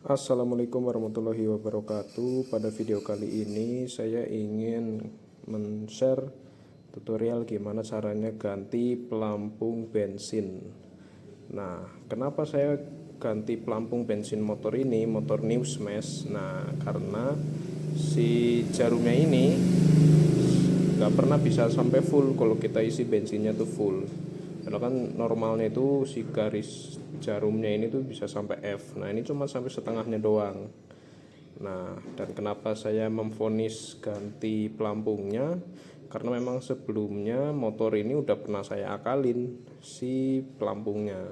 Assalamualaikum warahmatullahi wabarakatuh. Pada video kali ini saya ingin men-share tutorial gimana caranya ganti pelampung bensin. Nah, kenapa saya ganti pelampung bensin motor ini, motor New Smash? Nah, karena si jarumnya ini nggak pernah bisa sampai full kalau kita isi bensinnya tuh full. Karena kan normalnya itu si garis jarumnya ini tuh bisa sampai F. Nah, ini cuma sampai setengahnya doang. Nah, dan kenapa saya memvonis ganti pelampungnya? Karena memang sebelumnya motor ini udah pernah saya akalin si pelampungnya.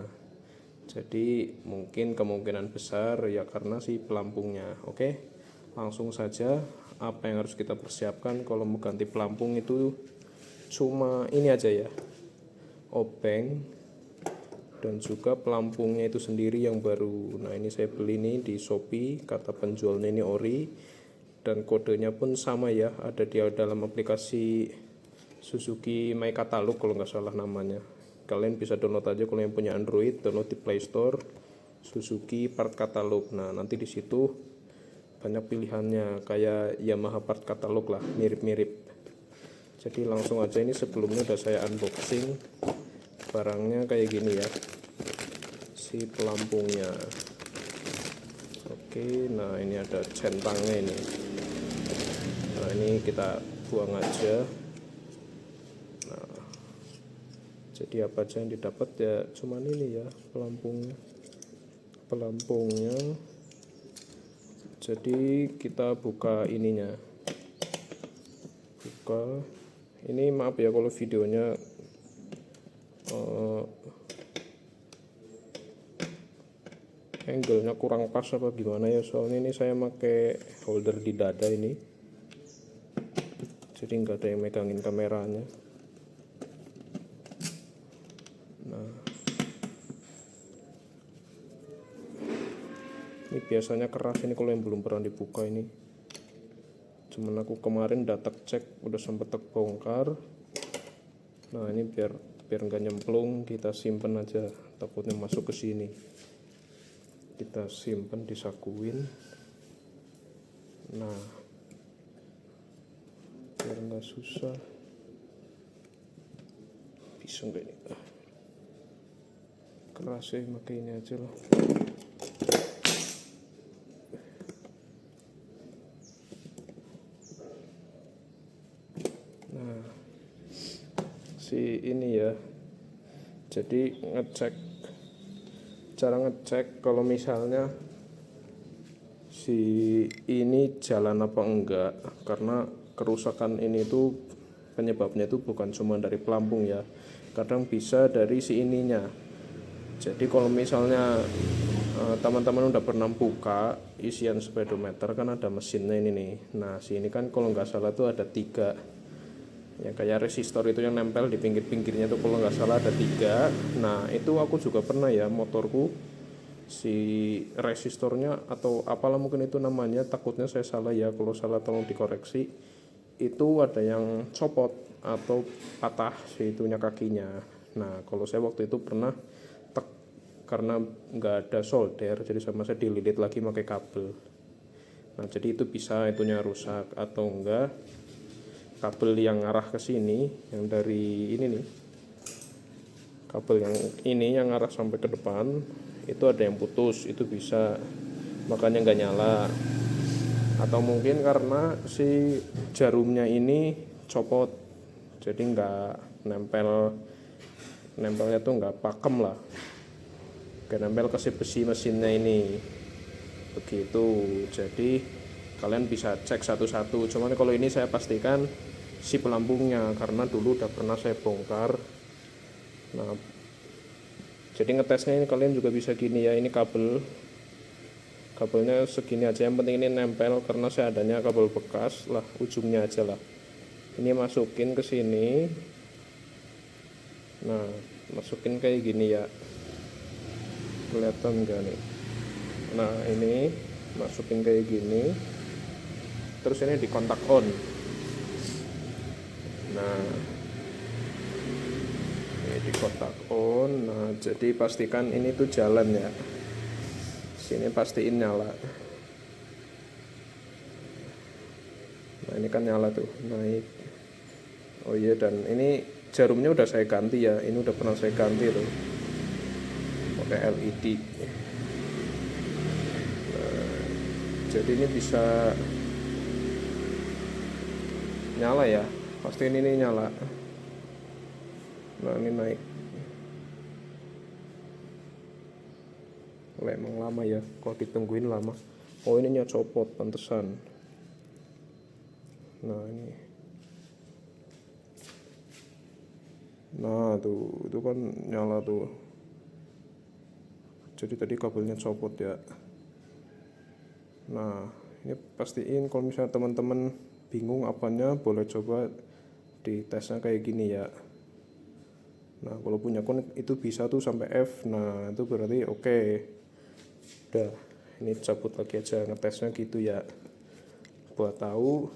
Jadi mungkin kemungkinan besar ya karena si pelampungnya. Oke, langsung saja apa yang harus kita persiapkan kalau mau ganti pelampung itu cuma ini aja ya, obeng dan juga pelampungnya itu sendiri yang baru. Nah, ini saya beli nih di Shopee, kata penjualnya ini ori dan kodenya pun sama ya, ada di dalam aplikasi Suzuki My Catalog kalau nggak salah namanya. Kalian bisa download aja kalau yang punya Android, download di Play Store Suzuki Part Catalog. Nah, nanti di situ banyak pilihannya kayak Yamaha Part Catalog lah, mirip-mirip. Jadi langsung aja, ini sebelumnya udah saya unboxing barangnya kayak gini ya, si pelampungnya. Oke, nah ini ada centangnya ini. Nah, ini kita buang aja. Nah, jadi apa aja yang didapat ya cuman ini ya, pelampungnya. Jadi kita buka ininya, buka ini. Maaf ya kalau videonya angle-nya kurang pas apa gimana ya, soalnya ini saya pakai holder di dada ini, jadi nggak ada yang megangin kameranya. Nah, ini biasanya keras ini kalau yang belum pernah dibuka ini. Cuman aku kemarin udah cek, udah sempet bongkar. Nah, ini biar nggak nyemplung, kita simpen aja, takutnya masuk ke sini. Kita simpen, disakuin. Nah, biar nggak susah. Bisa nggak ini? Keras ya, pakai ini aja lah. Nah, si ini ya, jadi cara ngecek kalau misalnya si ini jalan apa enggak, karena kerusakan ini tuh penyebabnya itu bukan cuma dari pelampung ya, kadang bisa dari si ininya. Jadi kalau misalnya teman-teman udah pernah buka isian speedometer, kan ada mesinnya ini nih. Nah, si ini kan kalau nggak salah tuh ada 3 yang kayak resistor itu yang nempel di pinggir-pinggirnya tuh, kalau nggak salah ada 3. Nah, itu aku juga pernah ya, motorku si resistornya atau apalah mungkin itu namanya, takutnya saya salah ya, kalau salah tolong dikoreksi. Itu ada yang copot atau patah si itunya, kakinya. Nah, kalau saya waktu itu pernah karena nggak ada solder, jadi saya dililit lagi pakai kabel. Nah, jadi itu bisa itunya rusak, atau enggak kabel yang arah ke sini, yang dari ini nih, kabel yang ini yang arah sampai ke depan itu ada yang putus, itu bisa, makanya nggak nyala. Atau mungkin karena si jarumnya ini copot, jadi nggak nempelnya tuh nggak pakem lah, nggak nempel ke si besi mesinnya ini, begitu. Jadi kalian bisa cek satu-satu, cuman kalau ini saya pastikan si pelampungnya karena dulu udah pernah saya bongkar. Nah, jadi ngetesnya ini kalian juga bisa gini ya, ini kabelnya segini aja, yang penting ini nempel, karena saya adanya kabel bekas lah, ujungnya aja lah. Ini masukin ke sini. Nah, masukin kayak gini ya, kelihatan enggak nih? Nah, ini masukin kayak gini, terus ini di kontak on. Nah, ini di kontak on. Nah, jadi pastikan ini tuh jalan ya, Sini pastiin nyala. Nah ini kan nyala tuh, naik. Oh iya, dan ini jarumnya udah saya ganti ya, ini udah pernah saya ganti tuh, pakai LED. Nah, jadi ini bisa nyala ya, pasti ini nyala. Nah ini naik. Emang lama ya, kalau ditungguin lama. Oh ininya copot, pantesan. Nah ini, nah tuh itu kan nyala tuh. Jadi tadi kabelnya copot ya. Nah ini pastiin kalau misalnya teman-teman bingung apanya, boleh coba di tesnya kayak gini ya. Nah kalau punya kon itu bisa tuh sampai F. Nah itu berarti oke. Udah, ini cabut lagi aja, ngetesnya gitu ya, buat tahu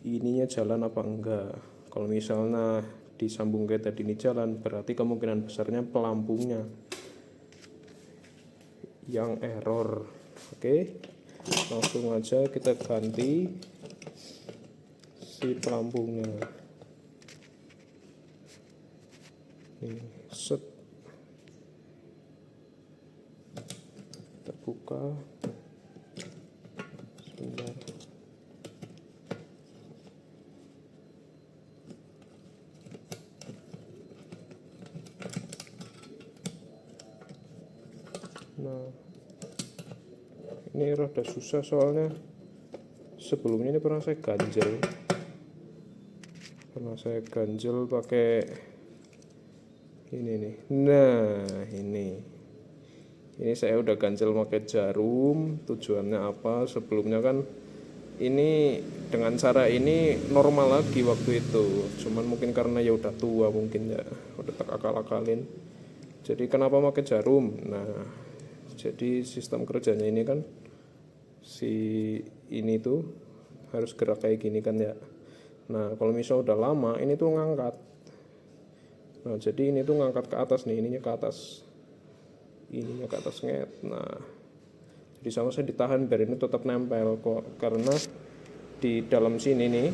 ininya jalan apa enggak. Kalau misalnya disambung kayak tadi ini jalan, berarti kemungkinan besarnya pelampungnya yang error. Oke, langsung aja kita ganti si pelampungnya. Nih, set, terbuka sebentar. Nah ini rada susah soalnya sebelumnya ini pernah saya ganjel pakai ini nih. Nah ini saya udah ganjel pakai jarum. Tujuannya apa? Sebelumnya kan ini dengan cara ini normal lagi waktu itu, cuman mungkin karena ya udah tua, mungkin ya udah tak akal-akalin. Jadi kenapa pakai jarum? Nah jadi sistem kerjanya ini kan si ini tuh harus gerak kayak gini kan ya. Nah kalau misalnya udah lama ini tuh ngangkat. Nah jadi ini tuh ngangkat ke atas nih, ininya ke atas, ininya ke atas nget. Nah jadi sama saya ditahan biar ini tetap nempel kok, karena di dalam sini nih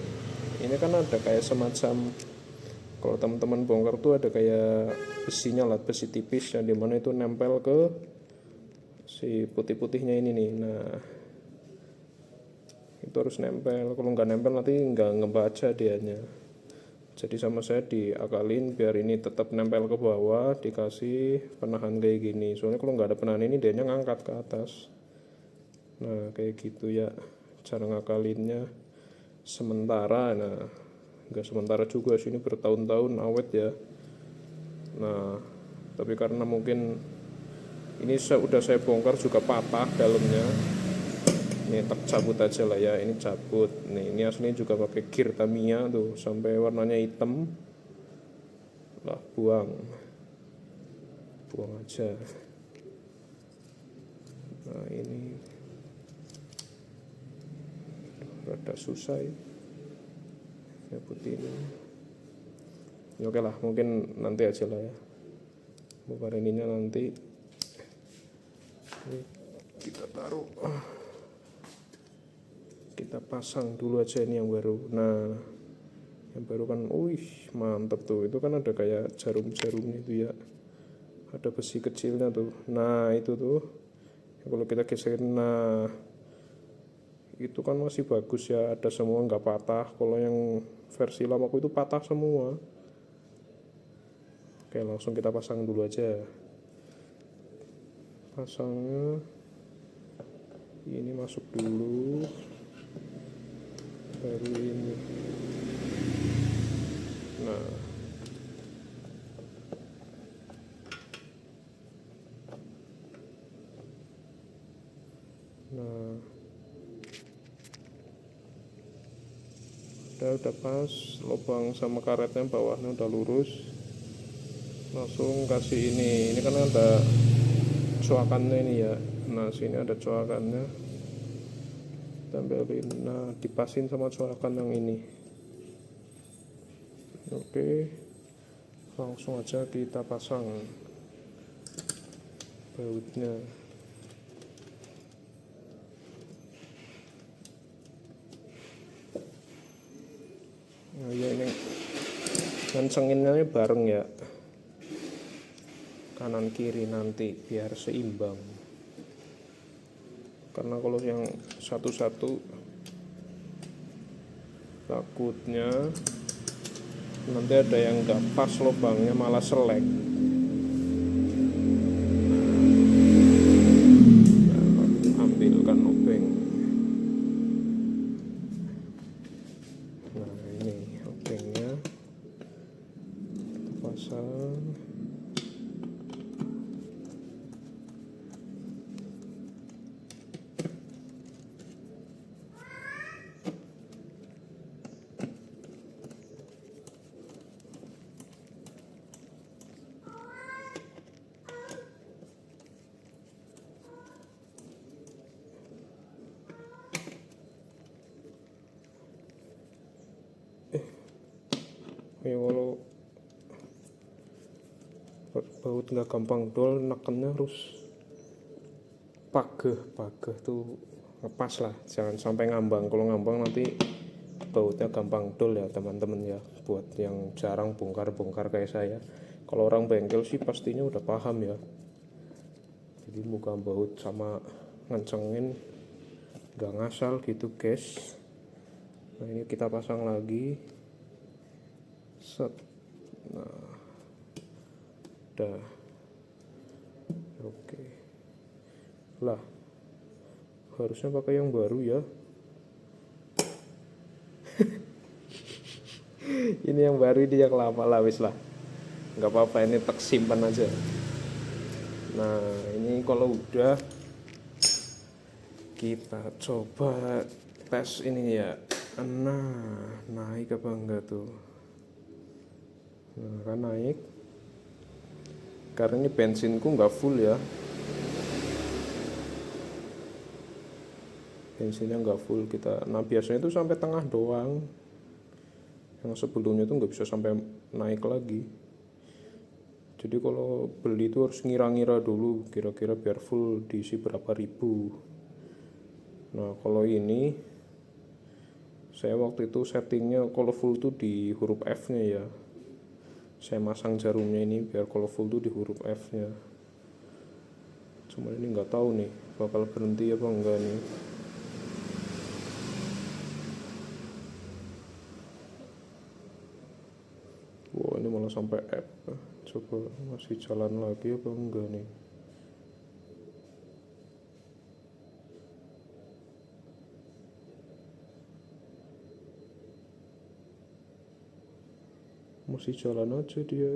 ini kan ada kayak semacam, kalau teman-teman bongkar tuh ada kayak besinya lah, besi tipis yang dimana itu nempel ke si putih-putihnya ini nih. Nah itu harus nempel, kalau nggak nempel nanti nggak ngebaca dianya. Jadi sama saya diakalin biar ini tetap nempel ke bawah, dikasih penahan kayak gini. Soalnya kalau nggak ada penahan ini dianya ngangkat ke atas. Nah kayak gitu ya cara ngakalinnya sementara. Nah nggak sementara juga sih, ini bertahun-tahun awet ya. Nah tapi karena mungkin ini udah saya bongkar juga patah dalamnya, ini tak cabut aja lah ya. Ini cabut nih, ini aslinya juga pakai gear Tamiya tuh sampai warnanya hitam lah. Buang aja. Nah ini rada susah ya nyebutin. Ya oke lah, mungkin nanti aja lah ya, bongkar ininya nanti. Ini kita taruh, kita pasang dulu aja ini yang baru. Nah yang baru kan mantep tuh, itu kan ada kayak jarum-jarumnya itu ya, ada besi kecilnya tuh. Nah itu tuh kalau kita geserin, nah itu kan masih bagus ya, ada semua, nggak patah. Kalau yang versi lamaku itu patah semua. Oke langsung kita pasang dulu aja. Pasangnya ini masuk dulu, baru ini. Nah udah pas, lubang sama karetnya bawahnya udah lurus. Langsung kasih ini kan ada coakannya ini ya. Nah sini ada coakannya, tempelin. Nah dipasin sama coakan yang ini. Oke langsung aja kita pasang bautnya. ngencenginnya bareng ya, kanan kiri nanti biar seimbang, karena kalau yang satu-satu takutnya nanti ada yang nggak pas lubangnya malah selek. Ambilkan obeng. Nah ini obengnya kita pasang. Ya kalau baut nggak gampang dol, nekennya harus pageh tuh ngepas lah, jangan sampai ngambang. Kalau ngambang nanti bautnya gampang dol ya teman-teman ya, buat yang jarang bongkar-bongkar kayak saya. Kalau orang bengkel sih pastinya udah paham ya, jadi buka baut sama ngencengin nggak ngasal gitu guys. Nah ini kita pasang lagi, set. Nah udah oke lah, harusnya pakai yang baru ya. Ini yang baru, ini yang lama lah, wis lah nggak apa-apa, ini tak simpan aja. Nah ini kalau udah kita coba tes ini ya. Nah naik apa enggak tuh? Nah kan naik, karena ini bensinku nggak full ya, bensinnya nggak full kita. Nah biasanya itu sampai tengah doang, yang sebelumnya tuh nggak bisa sampai naik lagi. Jadi kalau beli itu harus ngira-ngira dulu kira-kira biar full diisi berapa ribu. Nah kalau ini saya waktu itu settingnya kalau full tuh di huruf F nya ya, saya masang jarumnya ini biar kalau full tuh di huruf F nya. Cuma ini nggak tahu nih bakal berhenti apa enggak nih. Wah ini malah sampai F. Coba masih jalan lagi apa enggak nih. Masih jalan aja dia.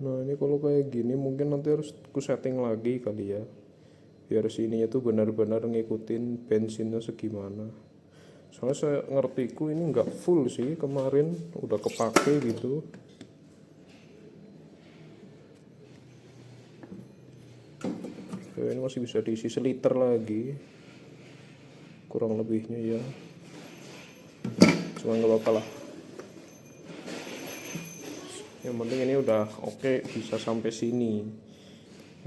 Nah ini kalau kayak gini mungkin nanti harus ku setting lagi kali ya, biar sini itu benar-benar ngikutin bensinnya segimana. Soalnya saya ngertiku ini nggak full sih, kemarin udah kepake gitu. Ya, ini masih bisa diisi seliter lagi kurang lebihnya ya, cuma nggak apa-apa lah. Yang penting ini udah oke, bisa sampai sini.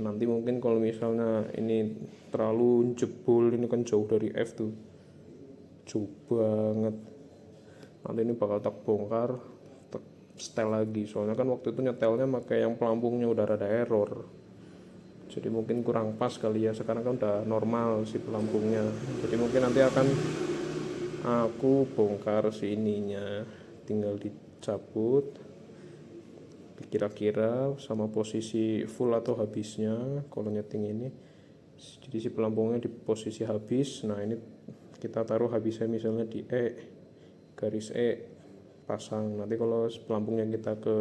Nanti mungkin kalau misalnya ini terlalu jebol, ini kan jauh dari F tuh, jauh banget. Nanti ini bakal tak bongkar, tak setel lagi. Soalnya kan waktu itu nyetelnya pakai yang pelampungnya udah rada error, jadi mungkin kurang pas kali ya. Sekarang kan udah normal si pelampungnya, jadi mungkin nanti akan aku bongkar si ininya, tinggal dicabut kira-kira sama posisi full atau habisnya kalau nyeting ini. Jadi si pelampungnya di posisi habis. Nah ini kita taruh habisnya misalnya di E, garis E, pasang. Nanti kalau pelampungnya kita ke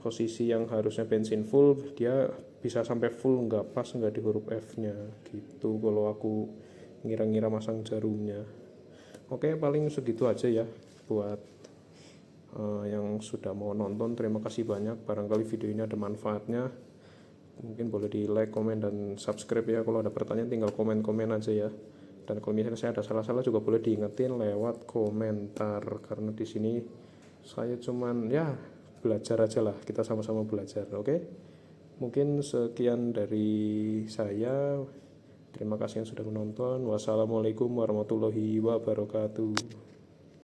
posisi yang harusnya bensin full, dia bisa sampai full, nggak pas, nggak di huruf F nya gitu kalau aku ngira-ngira masang jarumnya. Oke paling segitu aja ya buat yang sudah mau nonton. Terima kasih banyak, barangkali video ini ada manfaatnya. Mungkin boleh di like, komen, dan subscribe ya. Kalau ada pertanyaan tinggal komen-komen aja ya. Dan kalau misalnya saya ada salah-salah juga boleh diingetin lewat komentar, karena di sini saya cuman ya belajar aja lah, kita sama-sama belajar. Oke? Mungkin sekian dari saya. Terima kasih yang sudah menonton. Wassalamualaikum warahmatullahi wabarakatuh.